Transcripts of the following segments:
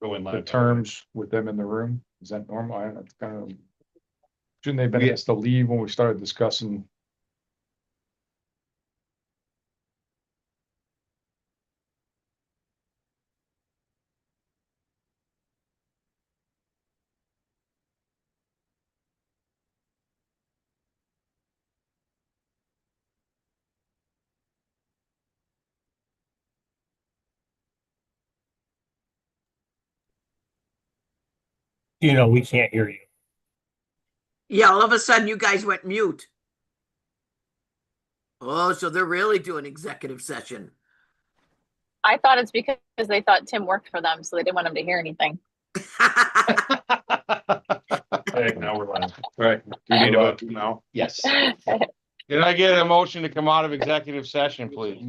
go in the live. terms with them in the room? Is that normal? I don't know. It's kind of, shouldn't they have been We- asked to leave when we started discussing? You know, we can't hear you. Yeah, all of a sudden you guys went mute. Oh, so they're really doing executive session. I thought it's because they thought Tim worked for them, so they didn't want him to hear anything. Hey, now we're live. Right. Do we need to vote now? Yes. Can I get a motion to come out of executive session, please?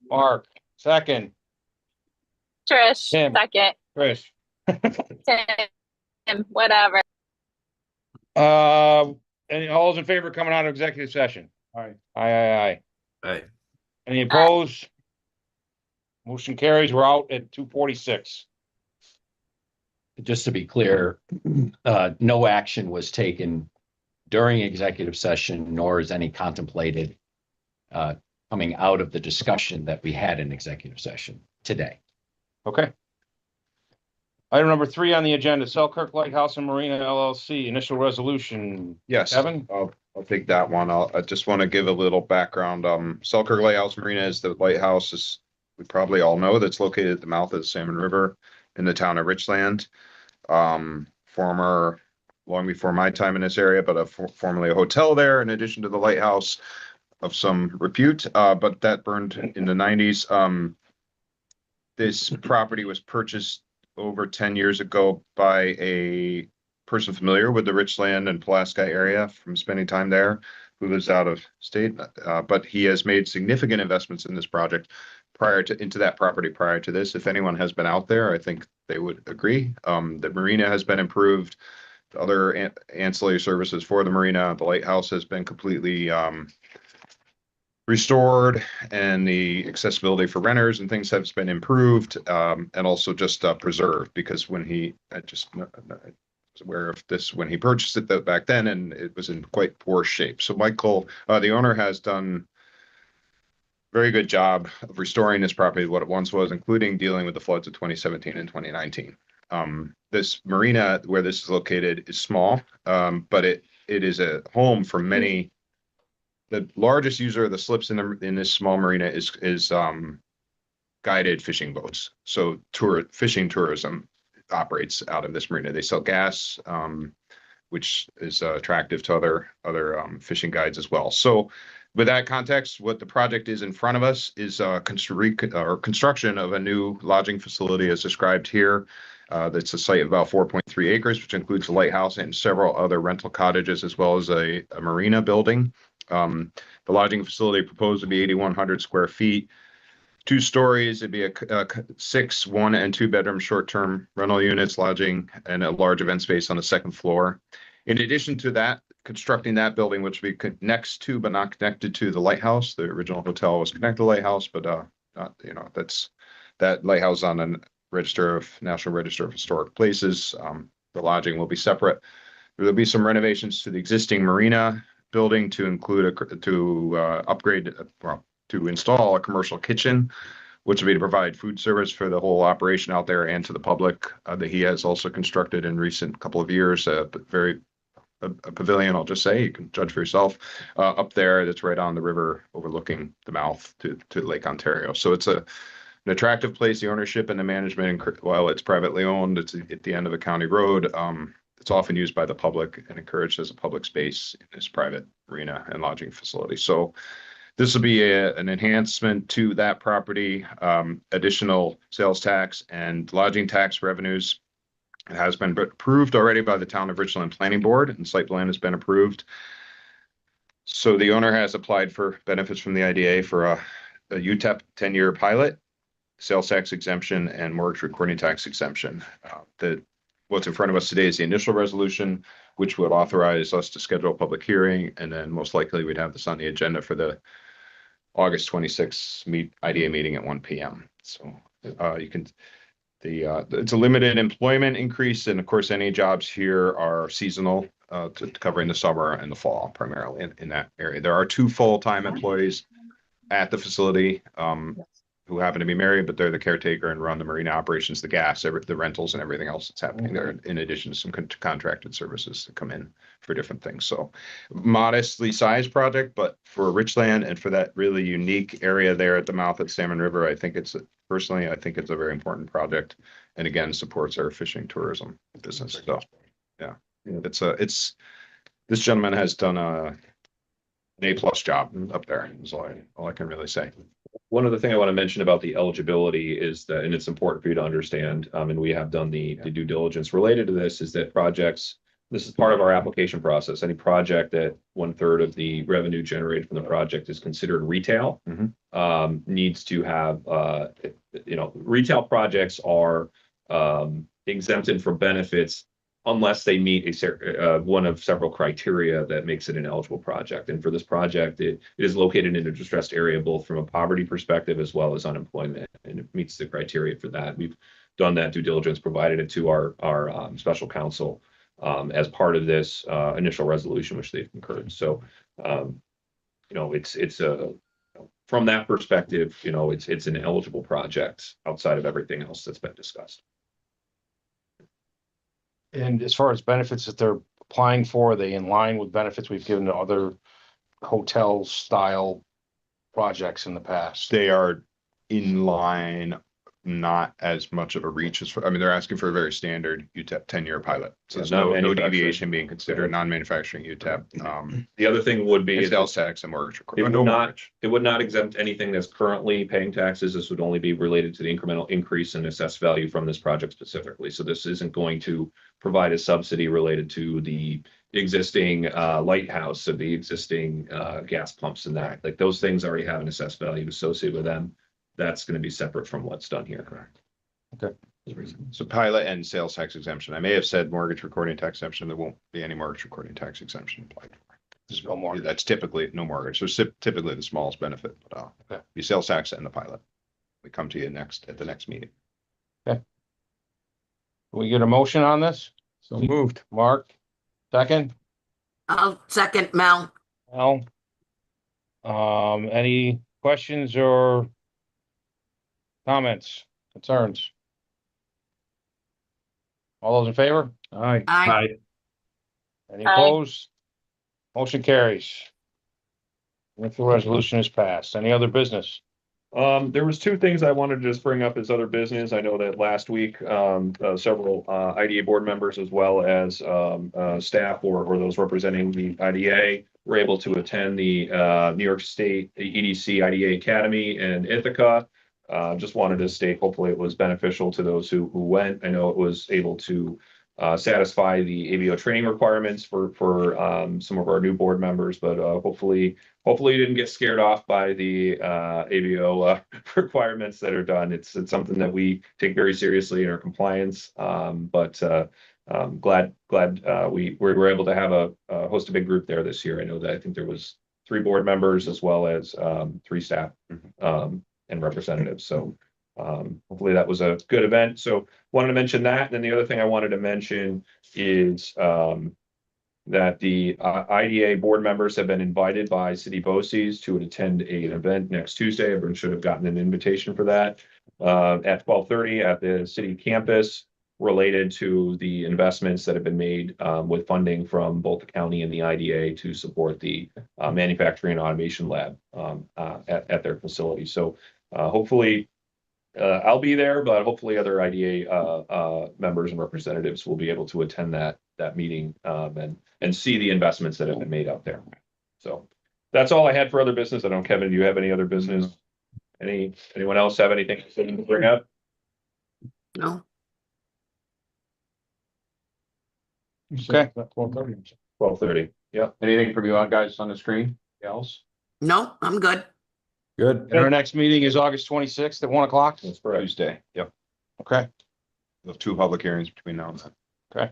Mark, second. Trish, Tim. second. Chris. Tim, whatever. Any all those in favor of coming out of executive session? Aye. Aye. Right. Any opposed? Motion carries. We're out at 2:46. Just to be clear, no action was taken during executive session, nor is any contemplated coming out of the discussion that we had in executive session today. Okay. Item number 3 on the agenda, Selkirk Lighthouse and Marina LLC, initial resolution. Yes, Kevin? I'll take that one. I just want to give a little background. Selkirk Lighthouse Marina is the lighthouse, as we probably all know, that's located at the mouth of the Salmon River in the town of Richland. Former, long before my time in this area, but formerly a hotel there, in addition to the lighthouse of some repute, but that burned in the 90s. This property was purchased over 10 years ago by a person familiar with the Richland and Pulaski area from spending time there, who lives out of state, but he has made significant investments in this project into that property prior to this. If anyone has been out there, I think they would agree. The marina has been improved. The other ancillary services for the marina, the lighthouse has been completely restored, and the accessibility for renters and things has been improved, and also just preserved, because when he was aware of this when he purchased it back then, and it was in quite poor shape. So Michael, the owner, has done very good job of restoring this property to what it once was, including dealing with the floods of 2017 and 2019. This marina where this is located is small, but it is a home for many. The largest user of the slips in this small marina is guided fishing boats. So fishing tourism operates out of this marina. They sell gas, which is attractive to other fishing guides as well. So with that context, what the project is in front of us is construction of a new lodging facility as described here. That's a site of about 4.3 acres, which includes a lighthouse and several other rental cottages, as well as a marina building. The lodging facility proposed to be 8,100 square feet, 2 stories. It'd be a 6 1- and 2-bedroom short-term rental units, lodging, and a large event space on the 2nd floor. In addition to that, constructing that building, which will be next to but not connected to the lighthouse. The original hotel was connected to the lighthouse, but not, that's that lighthouse on a National Register of Historic Places. The lodging will be separate. There'll be some renovations to the existing marina building to include to install a commercial kitchen, which will be to provide food service for the whole operation out there and to the public. That he has also constructed in recent couple of years, a pavilion, I'll just say, you can judge for yourself, up there that's right on the river overlooking the mouth to Lake Ontario. So it's an attractive place. The ownership and the management, while it's privately owned, it's at the end of a county road. It's often used by the public and encouraged as a public space in this private marina and lodging facility. So this will be an enhancement to that property. Additional sales tax and lodging tax revenues. It has been approved already by the Town of Richland Planning Board, and site plan has been approved. So the owner has applied for benefits from the IDA for a UTEP 10-year pilot, sales tax exemption, and mortgage recording tax exemption. What's in front of us today is the initial resolution, which would authorize us to schedule a public hearing, and then most likely we'd have this on the agenda for the August 26th IDA meeting at 1 p.m. So it's a limited employment increase, and of course, any jobs here are seasonal, to covering the summer and the fall primarily in that area. There are 2 full-time employees at the facility, who happen to be married, but they're the caretaker and run the marina operations, the gas, the rentals, and everything else that's happening there, in addition to some contracted services that come in for different things. So modestly sized project, but for Richland and for that really unique area there at the mouth of Salmon River, I think it's a very important project. And again, supports our fishing tourism business. So, yeah, this gentleman has done an A+ job up there, is all I can really say. One other thing I want to mention about the eligibility is that, and it's important for you to understand, and we have done the due diligence related to this, is that this is part of our application process. Any project that 1/3 of the revenue generated from the project is considered retail, needs to have, retail projects are exempted from benefits unless they meet one of several criteria that makes it an eligible project. And for this project, it is located in a distressed area, both from a poverty perspective as well as unemployment, and it meets the criteria for that. We've done that due diligence, provided it to our special counsel as part of this initial resolution, which they've concurred. So, it's from that perspective, it's an eligible project outside of everything else that's been discussed. And as far as benefits that they're applying for, are they in line with benefits we've given to other hotel style projects in the past? They are in line, not as much of a reach as, they're asking for a very standard UTEP 10-year pilot. So there's no deviation being considered, non-manufacturing UTEP. The other thing would be Sales tax and mortgage. It would not exempt anything that's currently paying taxes. This would only be related to the incremental increase in assessed value from this project specifically. So this isn't going to provide a subsidy related to the existing lighthouse of the existing gas pumps and that. Like, those things already have an assessed value associated with them. That's going to be separate from what's done here. Correct. Okay. So pilot and sales tax exemption. I may have said mortgage recording tax exemption. There won't be any mortgage recording tax exemption applied for. There's no more. That's typically no mortgage. So typically the smallest benefit, but the sales tax and the pilot. We come to you at the next meeting. Can we get a motion on this? So moved. Mark, second? I'll second Mel. Al? Any questions or comments, concerns? All those in favor? Aye. Aye. Any Aye. opposed? Motion carries. Municipal resolution is passed. Any other business? There was 2 things I wanted to just bring up as other business. I know that last week, several IDA board members, as well as staff or those representing the IDA, were able to attend the New York State EDC IDA Academy in Ithaca. Just wanted to state, hopefully it was beneficial to those who went. I know it was able to satisfy the ABO training requirements for some of our new board members, but hopefully you didn't get scared off by the ABO requirements that are done. It's something that we take very seriously in our compliance. But glad we were able to have host a big group there this year. I know that I think there was 3 board members as well as 3 staff and representatives. So hopefully that was a good event. So wanted to mention that. And then the other thing I wanted to mention is that the IDA board members have been invited by City BOCES to attend an event next Tuesday. Everyone should have gotten an invitation for that at 12:30 at the city campus, related to the investments that have been made with funding from both the county and the IDA to support the manufacturing and automation lab at their facility. So hopefully I'll be there, but hopefully other IDA members and representatives will be able to attend that meeting and see the investments that have been made out there. So that's all I had for other business. I don't know, Kevin, do you have any other business? Anyone else have anything to bring up? No. Okay. 12:30. Yeah. Anything from you guys on the screen? Else? No, I'm good. Good. And our next meeting is August 26th at 1 o'clock. That's correct. Tuesday. Yep. Okay. We'll have 2 public hearings between now and then. Can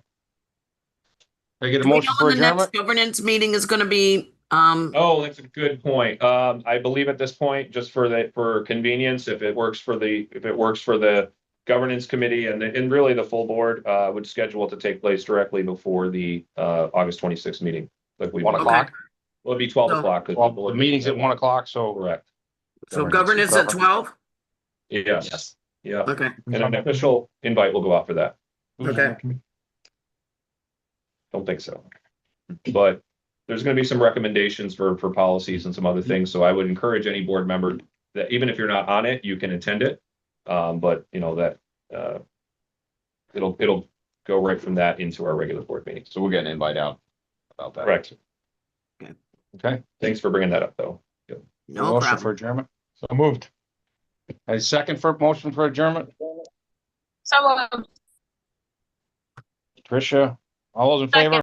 I get a Do we motion know for when the adjournment? next governance meeting is gonna be? Oh, that's a good point. I believe at this point, just for convenience, if it works for the governance committee and really the full board, would schedule it to take place directly before the, August 26th meeting. Like we 1 want. o'clock. Well, it'd be 12 No. o'clock. 'cause Well, the meeting's at 1 o'clock, so Correct. So governance at 12? Yes. Yeah. Okay, And an official invite will go out for that. okay. Don't think so. But there's gonna be some recommendations for policies and some other things, so I would encourage any board member that even if you're not on it, you can attend it. But you know that, it'll go right from that into our regular board meeting. So we'll get an invite out about that. Correct. okay. Thanks for bringing that up, though. No Motion problem. for adjournment. So moved. A second for motion for adjournment. So, Tricia, all those in favor?